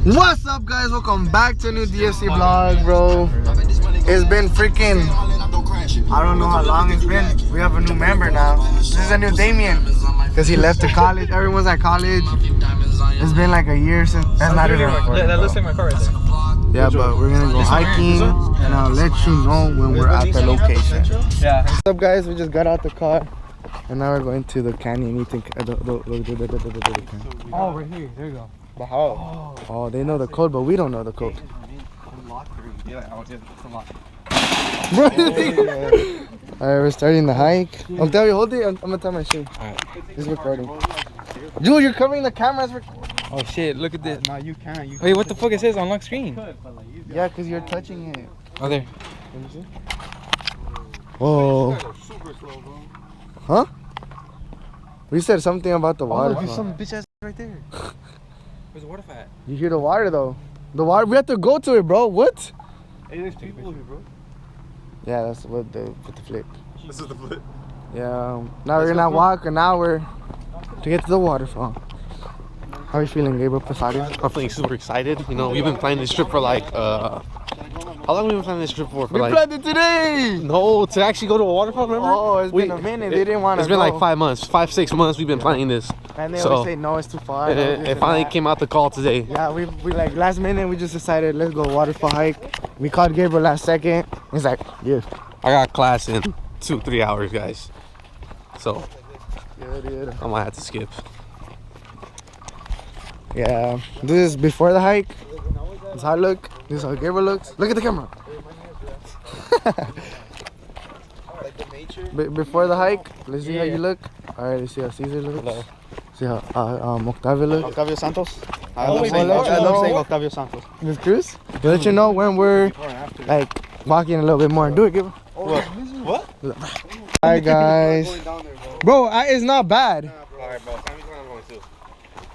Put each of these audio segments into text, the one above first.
What's up, guys? Welcome back to a new DFC vlog, bro. It's been freaking, I don't know how long it's been. We have a new member now. This is a new Damien because he left to college. Everyone's at college. It's been like a year since. That's not even recording. That looks like my car right there. Yeah, but we're gonna go hiking and I'll let you know when we're at the location. Yeah. What's up, guys? We just got out the car and now we're going to the canyon. Eaton. Oh, right here. There you go. But how? Oh, they know the code, but we don't know the code. Bro, Alright, we're starting the hike. I'll tell you, hold it. I'm gonna tie my shoe. Alright. This is recording. Dude, you're covering the cameras. Oh shit, look at this. No, you can't. Wait, what the fuck? It says unlock screen. Yeah, because you're touching it. Oh, there. Let me see. Whoa. Huh? We said something about the water. There's some bitch ass right there. Where's the water at? You hear the water though. The water, we have to go to it, bro. What? Hey, there's people here, bro. Yeah, that's what the flip. This is the flip. Yeah. Now we're gonna walk an hour to get to the waterfall. How are you feeling, Gabriel? I'm feeling super excited. You know, we've been planning this trip for like, how long have we been planning this trip for? We planned it today! No, to actually go to a waterfall, remember? Oh, it's been a minute. They didn't want to It's been like 5 months, 6 months we've been planning this. And they always say, no, it's too far. It finally came out the call today. Yeah, we like last minute, we just decided, let's go waterfall hike. We called Gabriel last second. He's like, yeah. I got class in 2-3 hours, guys. So, Yeah. I might have to skip. Yeah, this is before the hike. This is how I look. This is how Gabriel looks. Look at the camera. Before the hike, let's see how you look. Alright, let's see how Caesar looks. Hello. See how Octavio looks. Octavio Santos. I Oh, love wait, saying, let you know. Octavio Santos. Miss Cruz, to let you know when we're like walking a little bit more. Do it, Gabriel. What? Alright, guys. Bro, it's not bad. Alright, bro. Tell me when I'm going to.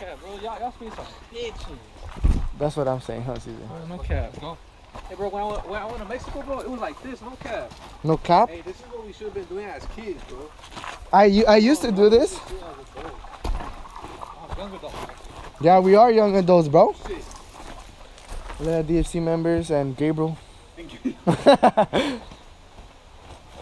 Yeah, bro, y'all speak some bitches. That's what I'm saying, huh, Caesar? No cap. Go. Hey, bro, when I went to Mexico, bro, it was like this, no cap. No cap? Hey, this is what we should have been doing as kids, bro. I used to do this. Yeah, we are young adults, bro. Look at DFC members and Gabriel.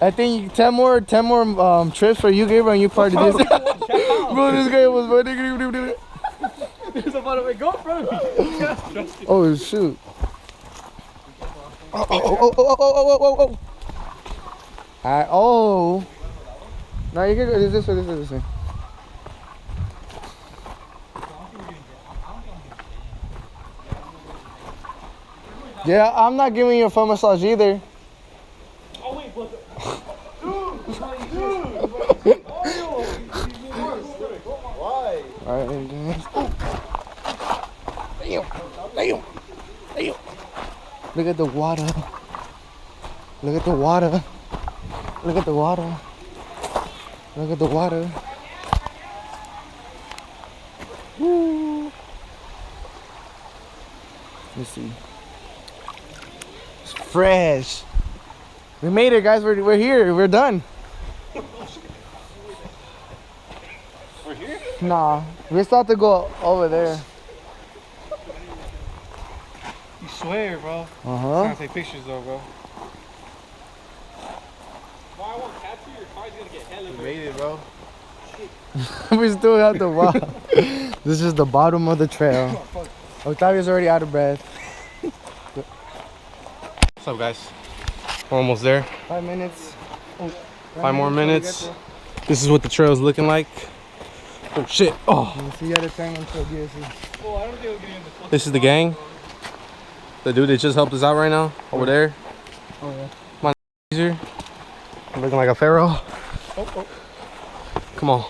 I think 10 more trips for you, Gabriel, and you part of this. Bro, this guy was funny. There's a bottom go in front of me. Oh shoot. Oh. Oh. No, you can go this way. Yeah, I'm not giving you a full massage either. Oh, wait, but Why? Alright, guys. Damn. Look at the water. Look at the water. Woo. Let's see. It's fresh. We made it, guys. We're here. We're done. We're here? Nah, we still have to go over there. you swear, bro. Uh I'm huh. gonna take pictures though, bro. Why I won't capture your car's gonna get hella We made it, bro. We still have to walk. This is the bottom of the trail. Octavio's already out of breath. What's up, guys? We're almost there. 5 minutes. Oh, 5 more minutes. This is what the trail's looking like. Oh shit. Oh. See you at a time until DSC. Oh, I don't think we'll get in the This is the gang. The dude that just helped us out right now. Over there. Oh yeah. My Caesar. Looking like a pharaoh. Oh. Come on.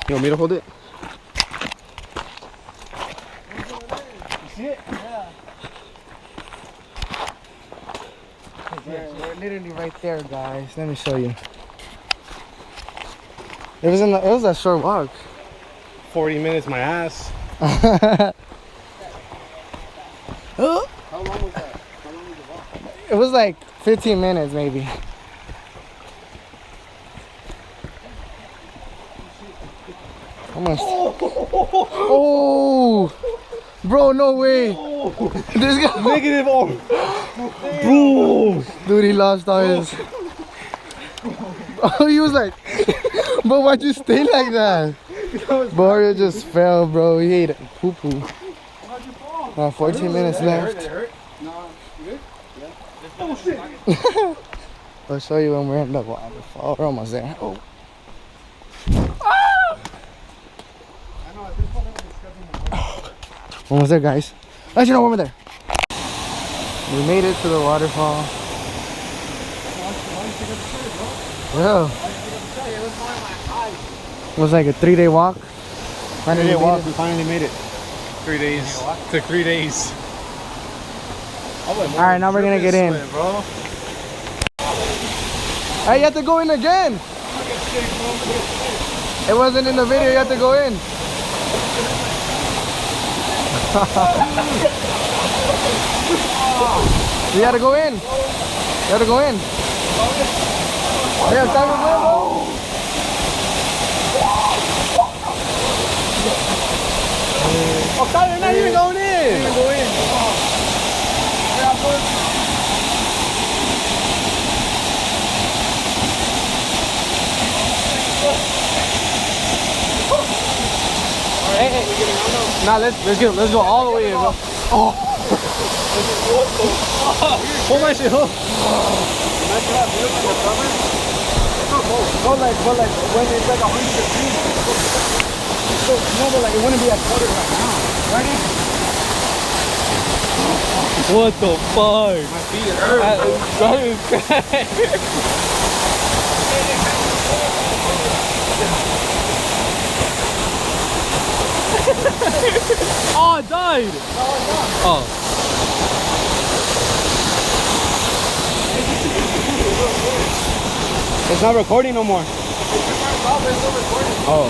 You want me to hold it? You see it? Yeah. We're literally right there, guys. Let me show you. It was a short walk. 40 minutes, my ass. It How long was that? How long was the walk? was like 15 minutes maybe. Almost. Oh, bro, no way. This guy. Negative. Bro. Dude, he lost all his. Oh, he was like, bro, why'd you stay like that? Mario just fell, bro. He ate poo poo. 14 minutes left. I'll show you when we're in the waterfall. We're almost there. Oh. Almost there, guys. Let you know when we're there. We made it to the waterfall. Yeah. It was like a 3-day walk. Finally made it. We finally made it. 3 days. Took 3 days. Alright, now we're gonna get in. Bro. Hey, you have to go in again. It wasn't in the video, you have to go in. You gotta go in. You gotta go in. Yeah, time to go, bro. Oh, God, you're not even going in. You're going in. Hey. Nah, let's go all the way in, bro. Oh. Hold my shit, hold. Go like when it's like 100 degrees. So, no, but like it wouldn't be as cold right now. Ready? What the fuck? My feet hurt. That is crazy. Oh, I died. Oh. It's not recording no more. Oh.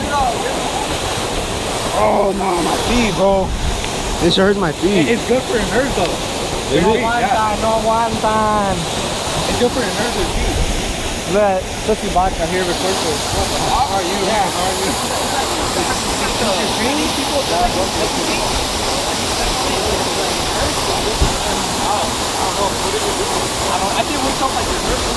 Oh no, my feet, bro. This hurts my feet. It's good for your nerves, though. Is it? No one time. It's good for your nerves and feet. Look, Sussy Vodka here records it. How are you? Yeah, how are you? Training people? I think we talk like your nerves.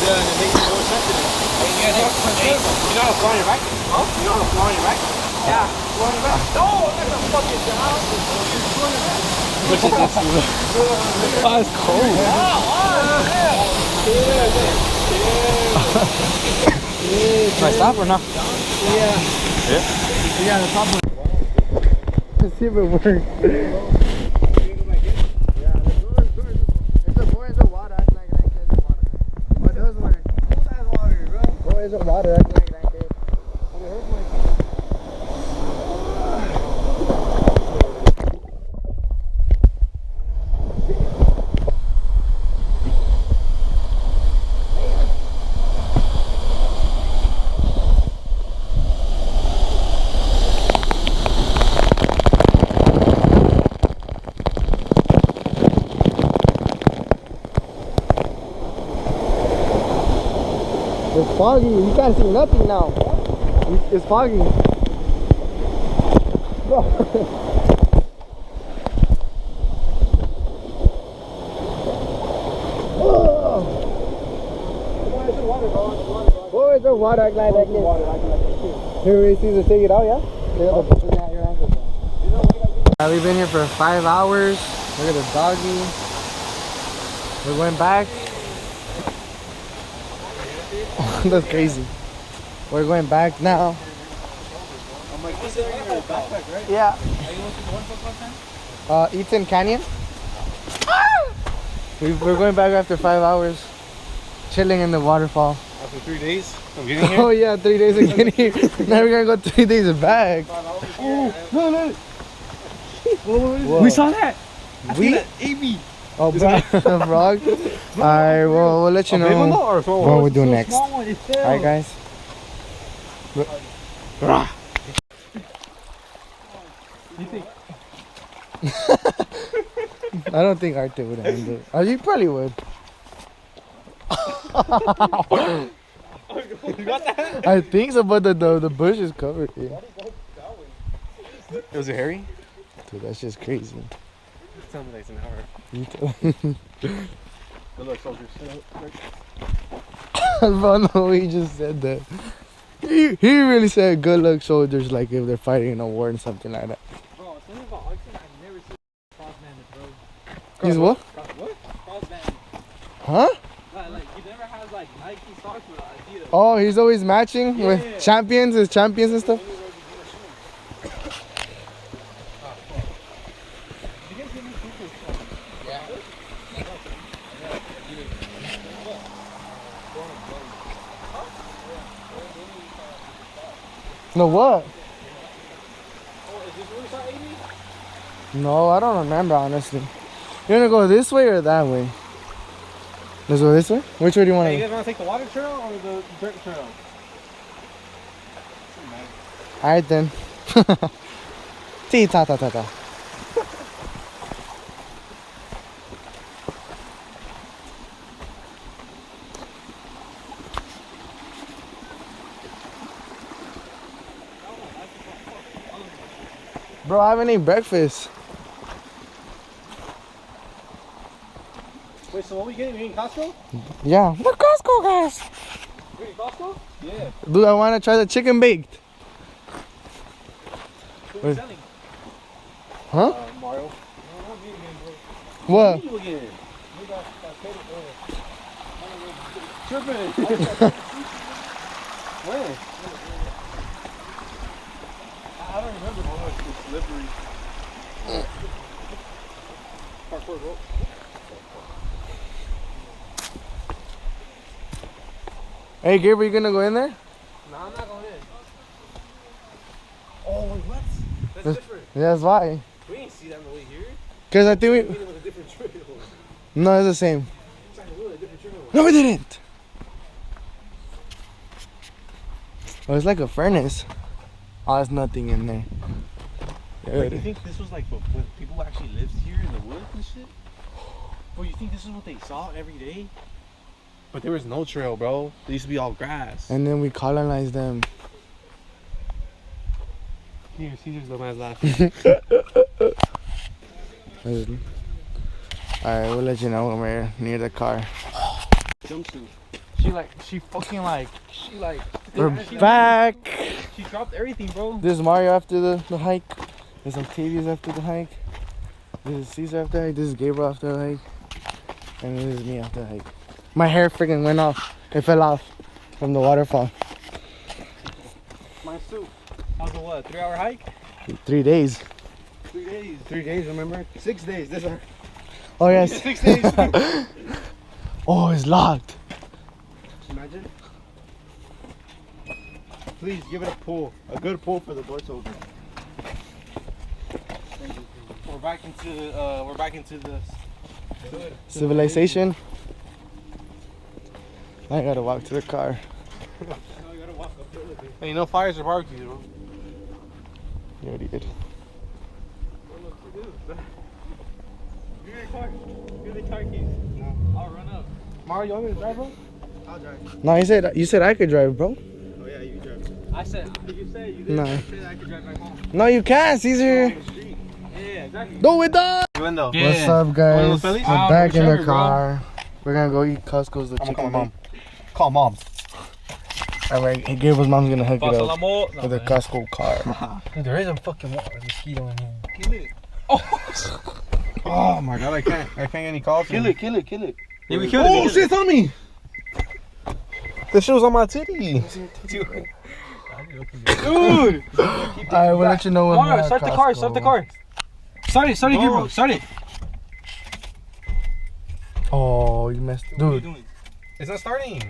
Yeah, and it makes you more sensitive. You know how to fly on your back? Huh? You know how to fly on your back? Yeah, fly on your back. No, I'm not gonna fucking down. Look at this. Oh, it's cold. Can I stop or not? Yeah. Yeah? Yeah, the top one. Let's see if it works. There's water acting like that, kid. But it hurts my feet. It's foggy. You can't see nothing now. It's foggy. Bro. Boy, it's a water act like that. Here we see to take it out, yeah? We've been here for 5 hours. Look at the doggy. We're going back. That's crazy. We're going back now. Yeah. Eaton Canyon. We're going back after 5 hours. Chilling in the waterfall. After 3 days of getting here? Oh yeah, 3 days of getting here. Now we're gonna go 3 days back. Oh, no. Whoa. We saw that. We? Amy. Oh, frog. Alright, well, we'll let you know what we're doing next. Alright, guys. You think? I don't think Arthur would handle it. Oh, you probably would. You got that? I think so, but the bush is covered. Yeah. Was it hairy? Dude, that's just crazy. It sounded like it's an hour. You too. Good luck, soldiers. Bro, no, he just said that. He really said good luck soldiers, like if they're fighting in a war and something like that. Bro, something about oxen, I've never seen crossbanded, bro. He's what? What? Crossbanded. Huh? Like, he never has like Nike socks with Adidas. Oh, he's always matching with champions, his champions and stuff. No, what? No, I don't remember, honestly. You want to go this way or that way? Let's go this way? Which way do you want Hey, to you go? guys want to take the water trail or the dirt trail? Alright then. See, ta ta ta ta. Bro, I haven't eaten breakfast. Wait, so what we getting? We in Costco? Yeah, we're Costco guys. We in Costco? Yeah. Dude, I want to try the chicken baked. Who's Wait. selling? Huh? Mario. What? You again? We got tripping. Where? I don't remember. Oh, it's slippery. Parkour rope. Hey, Gabriel, you gonna go in there? No, I'm not going in. Oh, wait, what? That's different. Yeah, that's why. We didn't see that on the way here. Cause I think we. It was a different trail. No, it's the same. It's like a different trail. No, we didn't. Oh, it's like a furnace. Oh, there's nothing in there. Like, you think this was like when people actually lived here in the woods and shit? Or you think this is what they saw every day? But there was no trail, bro. There used to be all grass. And then we colonized them. Here, Caesar's the man's laughing. Alright, we'll let you know when we're near the car. Jumpsuit. We're back. She dropped everything, bro. This is Mario after the hike. This is Octavius after the hike. This is Caesar after the hike. This is Gabriel after the hike. And this is me after the hike. My hair freaking went off. It fell off from the waterfall. My suit. How's the what? 3-hour hike? 3 days. 3 days. 3 days, remember? 6 days. This is Oh yes. 6 days. Oh, it's locked. Imagine. Please give it a pull. A good pull for the door to open. We're back into the Civilization. I gotta walk to the car. Hey, no fires or barbecues, bro. You already did. Give the car keys. No. I'll run up. Mario, you want me to drive, bro? I'll drive. No, you said I could drive, bro. Oh yeah, you drive. I said, you said you did. No. You said I could drive back home. No, you can't, Caesar. Yeah, exactly. Go with us. Window. Yeah. What's up, guys? Phillies? We're Ah, back for in the sure, bro. car. We're gonna go eat Costco's the I'm gonna chicken. call my mom. Call mom. Alright, Gabriel's mom's gonna hook it Paso up l'amor. with a Costco car. Dude, there is a fucking mosquito in here. Kill it. Oh my god, I can't get any calls. Kill it. Yeah, we killed Oh it. shit, it's on me. The shit was on my titty. Dude. Alright, we'll let you know when we're Mario, at start the car. Costco. Start the car. Start it, Gabriel. Start it. Oh, you messed, dude. It's not starting.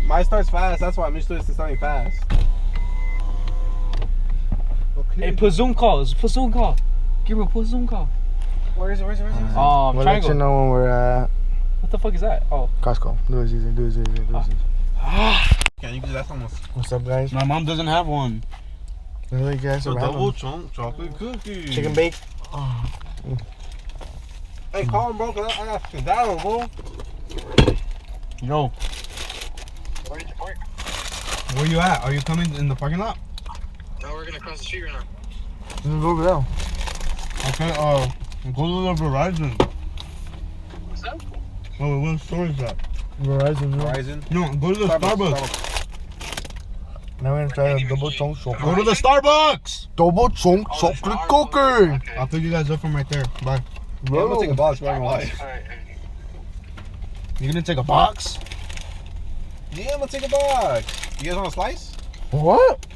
Mine starts fast. That's why I'm used to it starting fast. Hey, put Zoom call. Put Zoom call. Gabriel, put Zoom call. Where is it? Oh, We'll let you triangle. know when we're at the fuck is that? Oh. Costco. Do it easy. Do it easy. Do it easy. Can you do that almost? What's up, guys? My mom doesn't have one. Really, guys? A double chunk chocolate cookie. Chicken bake. Hey, call him, bro, cause I got skedaddle, bro. Yo, where you at? Are you coming in the parking lot? No, we're gonna cross the street right now. Let's go over there. Okay, go to the Verizon. What's up? Oh, what store is that? Verizon. Horizon. No, go to the Starbucks. Now we're gonna try a double chunk chocolate. Go to the Starbucks. Double chunk chocolate cookie. I'll pick you guys up from right there. Bye. Yeah, I'm gonna take a box, bro. I'm gonna lie. Alright. You gonna take a box? Yeah, I'm gonna take a box. You guys want a slice? What?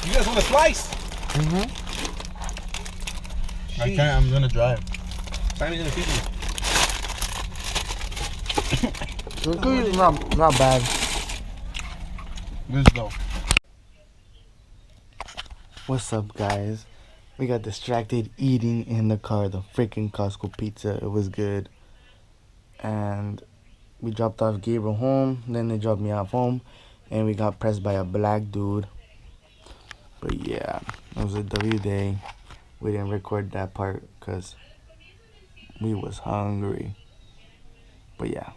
You guys want a slice? Mm-hmm. I can't. I'm gonna drive. Simon's in the kitchen. The cookie is not bad. This though. What's up, guys? We got distracted eating in the car the freaking Costco pizza. It was good. And we dropped off Gabriel home. Then they dropped me off home. And we got pressed by a black dude. But yeah, it was a W day. We didn't record that part because we was hungry. But yeah.